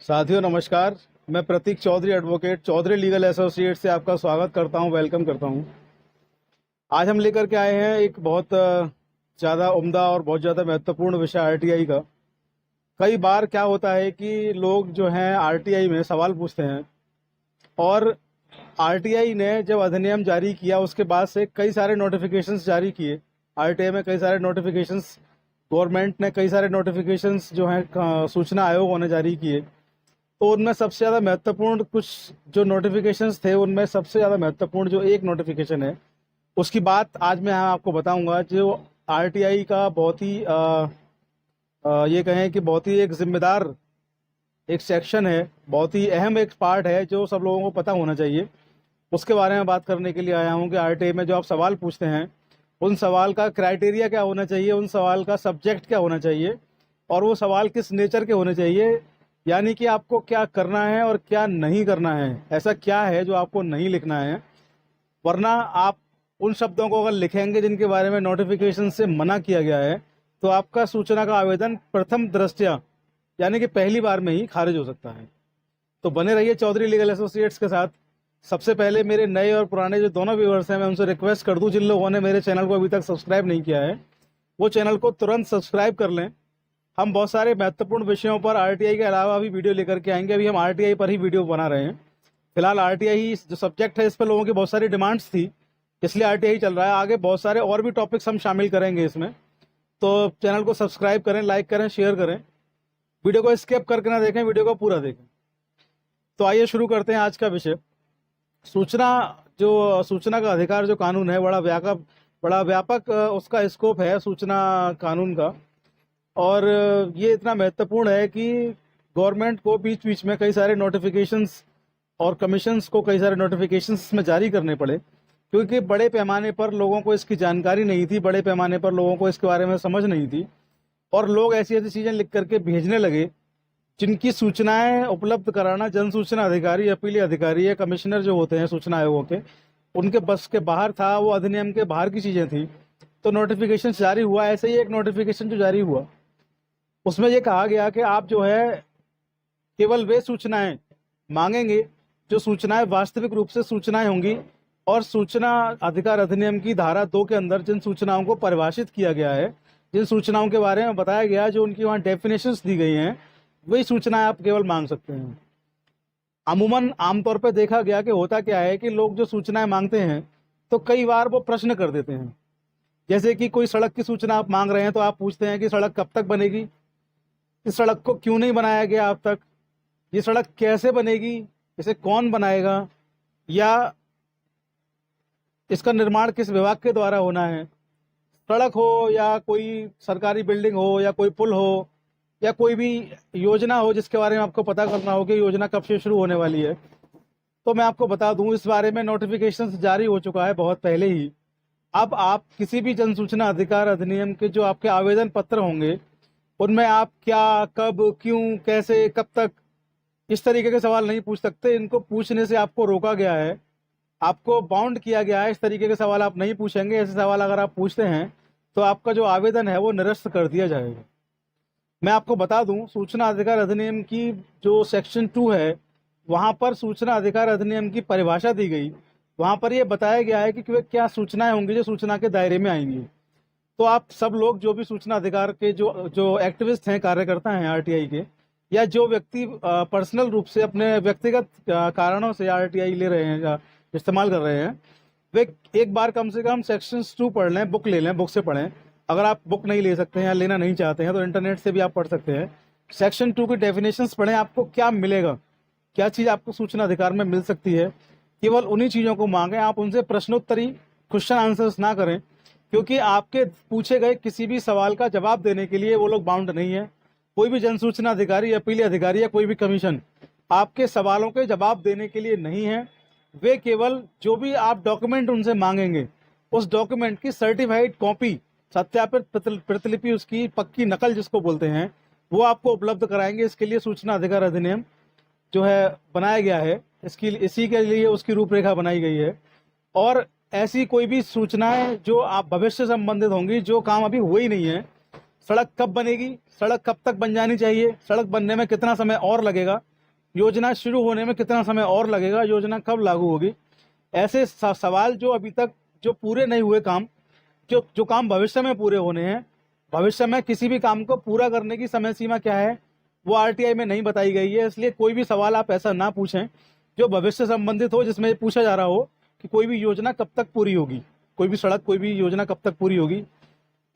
साथियों नमस्कार। मैं Prateek Chaudhary advocate Chaudhary legal associate से आपका स्वागत करता हूं, वेलकम करता हूं। आज हम लेकर के आए हैं एक बहुत ज़्यादा उम्दा और बहुत ज़्यादा महत्वपूर्ण विषय आरटीआई का। कई बार क्या होता है कि लोग जो हैं आरटीआई में सवाल पूछते हैं, और आरटीआई ने जब अधिनियम जारी किया उसके बाद से कई सारे नोटिफिकेशंस जारी किए। आरटीआई में कई सारे नोटिफिकेशंस, गवर्नमेंट ने कई सारे नोटिफिकेशंस जो हैं सूचना आयोगों ने जारी किए। तो उनमें सबसे ज़्यादा महत्वपूर्ण कुछ जो नोटिफिकेशंस थे, उनमें सबसे ज़्यादा महत्वपूर्ण जो एक नोटिफिकेशन है उसकी बात आज मैं यहाँ आपको बताऊंगा, जो आरटीआई का बहुत ही ये कहें कि बहुत ही एक जिम्मेदार एक सेक्शन है, बहुत ही अहम एक पार्ट है जो सब लोगों को पता होना चाहिए। उसके बारे में बात करने के लिए आया हूँ कि आरटीआई में जो आप सवाल पूछते हैं उन सवाल का क्राइटेरिया क्या होना चाहिए, उन सवाल का सब्जेक्ट क्या होना चाहिए, और वो सवाल किस नेचर के होने चाहिए। यानी कि आपको क्या करना है और क्या नहीं करना है, ऐसा क्या है जो आपको नहीं लिखना है। वरना आप उन शब्दों को अगर लिखेंगे जिनके बारे में नोटिफिकेशन से मना किया गया है, तो आपका सूचना का आवेदन प्रथम दृष्टया यानी कि पहली बार में ही खारिज हो सकता है। तो बने रहिए चौधरी लीगल एसोसिएट्स के साथ। सबसे पहले मेरे नए और पुराने जो दोनों व्यूअर्स हैं, मैं उनसे रिक्वेस्ट कर दूं, जिन लोगों ने मेरे चैनल को अभी तक सब्सक्राइब नहीं किया है वो चैनल को तुरंत सब्सक्राइब कर लें। हम बहुत सारे महत्वपूर्ण विषयों पर आरटीआई के अलावा भी वीडियो लेकर के आएंगे। अभी हम आरटीआई पर ही वीडियो बना रहे हैं। फिलहाल आरटीआई जो सब्जेक्ट है, इस पर लोगों की बहुत सारी डिमांड्स थी, इसलिए आरटीआई चल रहा है। आगे बहुत सारे और भी टॉपिक्स हम शामिल करेंगे इसमें। तो चैनल को सब्सक्राइब करें, लाइक करें, शेयर करें, वीडियो को स्किप करके ना देखें, वीडियो को पूरा देखें। तो आइए शुरू करते हैं आज का विषय। सूचना जो सूचना का अधिकार जो कानून है, बड़ा व्यापक उसका स्कोप है सूचना कानून का। और ये इतना महत्वपूर्ण है कि गवर्नमेंट को बीच बीच में कई सारे नोटिफिकेशंस और कमीशंस को कई सारे नोटिफिकेशंस में जारी करने पड़े, क्योंकि बड़े पैमाने पर लोगों को इसकी जानकारी नहीं थी, बड़े पैमाने पर लोगों को इसके बारे में समझ नहीं थी, और लोग ऐसी ऐसी चीज़ें लिख करके भेजने लगे जिनकी सूचनाएं उपलब्ध कराना जन सूचना अधिकारी, अपीली अधिकारी या कमिश्नर जो होते हैं सूचना आयोगों के, उनके बस के बाहर था। वो अधिनियम के बाहर की चीज़ें थी। तो नोटिफिकेशन जारी हुआ। ऐसे ही एक नोटिफिकेशन जो जारी हुआ उसमें ये कहा गया कि आप जो है केवल वे सूचनाएं मांगेंगे जो सूचनाएं वास्तविक रूप से सूचनाएं होंगी, और सूचना अधिकार अधिनियम की धारा 2 के अंदर जिन सूचनाओं को परिभाषित किया गया है, जिन सूचनाओं के बारे में बताया गया है, जो उनकी वहाँ डेफिनेशंस दी गई हैं, वही सूचनाएं आप केवल मांग सकते हैं। अमूमन आमतौर पर देखा गया कि होता क्या है कि लोग जो सूचनाएं मांगते हैं तो कई बार वो प्रश्न कर देते हैं। जैसे कि कोई सड़क की सूचना आप मांग रहे हैं तो आप पूछते हैं कि सड़क कब तक बनेगी, इस सड़क को क्यों नहीं बनाया गया अब तक, ये सड़क कैसे बनेगी, इसे कौन बनाएगा, या इसका निर्माण किस विभाग के द्वारा होना है। सड़क हो या कोई सरकारी बिल्डिंग हो या कोई पुल हो या कोई भी योजना हो जिसके बारे में आपको पता करना हो कि योजना कब से शुरू होने वाली है। तो मैं आपको बता दूं, इस बारे में नोटिफिकेशन जारी हो चुका है बहुत पहले ही। अब आप किसी भी जन सूचना अधिकार अधिनियम के जो आपके आवेदन पत्र होंगे उनमें आप क्या, कब, क्यों, कैसे, कब तक, इस तरीके के सवाल नहीं पूछ सकते। इनको पूछने से आपको रोका गया है, आपको बाउंड किया गया है। इस तरीके के सवाल आप नहीं पूछेंगे। ऐसे सवाल अगर आप पूछते हैं तो आपका जो आवेदन है वो निरस्त कर दिया जाएगा। मैं आपको बता दूं, सूचना अधिकार अधिनियम की जो सेक्शन 2 है, वहां पर सूचना अधिकार अधिनियम की परिभाषा दी गई। वहां पर यह बताया गया है कि क्या सूचनाएं होंगी जो सूचना के दायरे में आएंगी। तो आप सब लोग जो भी सूचना अधिकार के जो जो एक्टिविस्ट हैं, कार्यकर्ता हैं आरटीआई के, या जो व्यक्ति पर्सनल रूप से अपने व्यक्तिगत कारणों से आरटीआई ले रहे हैं या इस्तेमाल कर रहे हैं, वे एक बार कम से कम सेक्शन 2 पढ़ लें, बुक ले लें, बुक से पढ़ें। अगर आप बुक नहीं ले सकते हैं या लेना नहीं चाहते हैं तो इंटरनेट से भी आप पढ़ सकते हैं। सेक्शन 2 की डेफिनेशंस पढ़ें, आपको क्या मिलेगा, क्या चीज़ आपको सूचना अधिकार में मिल सकती है। केवल उन्हीं चीज़ों को मांगें, आप उनसे प्रश्नोत्तरी क्वेश्चन आंसर्स ना करें, क्योंकि आपके पूछे गए किसी भी सवाल का जवाब देने के लिए वो लोग बाउंड नहीं है। कोई भी जन सूचना अधिकारी, अपीली अधिकारी या कोई भी कमीशन आपके सवालों के जवाब देने के लिए नहीं है। वे केवल जो भी आप डॉक्यूमेंट उनसे मांगेंगे उस डॉक्यूमेंट की सर्टिफाइड कॉपी, सत्यापित प्रतिलिपि, उसकी पक्की नकल जिसको बोलते हैं, वो आपको उपलब्ध कराएंगे। इसके लिए सूचना अधिकार अधिनियम जो है बनाया गया है, इसी के लिए उसकी रूपरेखा बनाई गई है। और ऐसी कोई भी सूचनाएं जो आप भविष्य संबंधित होंगी, जो काम अभी हुए ही नहीं है, सड़क कब बनेगी, सड़क कब तक बन जानी चाहिए, सड़क बनने में कितना समय और लगेगा, योजना शुरू होने में कितना समय और लगेगा, योजना कब लागू होगी। ऐसे सवाल जो अभी तक जो पूरे नहीं हुए काम, जो जो काम भविष्य में पूरे होने हैं, भविष्य में किसी भी काम को पूरा करने की समय सीमा क्या है वो आरटीआई में नहीं बताई गई है। इसलिए कोई भी सवाल आप ऐसा ना पूछें जो भविष्य से संबंधित हो, जिसमें पूछा जा रहा हो कि कोई भी योजना कब तक पूरी होगी, कोई भी सड़क, कोई भी योजना कब तक पूरी होगी।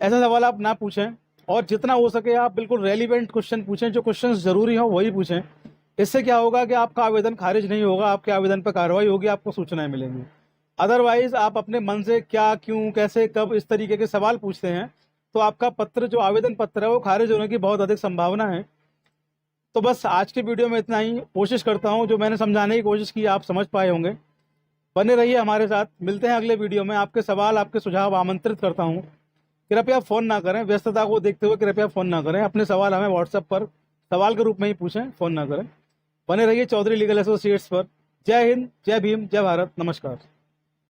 ऐसा सवाल आप ना पूछें और जितना हो सके आप बिल्कुल रेलिवेंट क्वेश्चन पूछें, जो क्वेश्चन जरूरी हो वही पूछें। इससे क्या होगा कि आपका आवेदन खारिज नहीं होगा, आपके आवेदन पर कार्रवाई होगी, आपको सूचनाएं मिलेंगी। अदरवाइज आप अपने मन से क्या, क्यों, कैसे, कब इस तरीके के सवाल पूछते हैं तो आपका पत्र, जो आवेदन पत्र है, वो खारिज होने की बहुत अधिक संभावना है। तो बस आज के वीडियो में इतना ही। कोशिश करता हूँ जो मैंने समझाने की कोशिश की आप समझ पाए होंगे। बने रहिए हमारे साथ, मिलते हैं अगले वीडियो में। आपके सवाल, आपके सुझाव आमंत्रित करता हूँ। कृपया फ़ोन ना करें, व्यस्तता को देखते हुए कृपया फ़ोन ना करें। अपने सवाल हमें व्हाट्सएप पर सवाल के रूप में ही पूछें, फ़ोन ना करें। बने रहिए चौधरी लीगल एसोसिएट्स पर। जय हिंद, जय भीम, जय भारत, नमस्कार।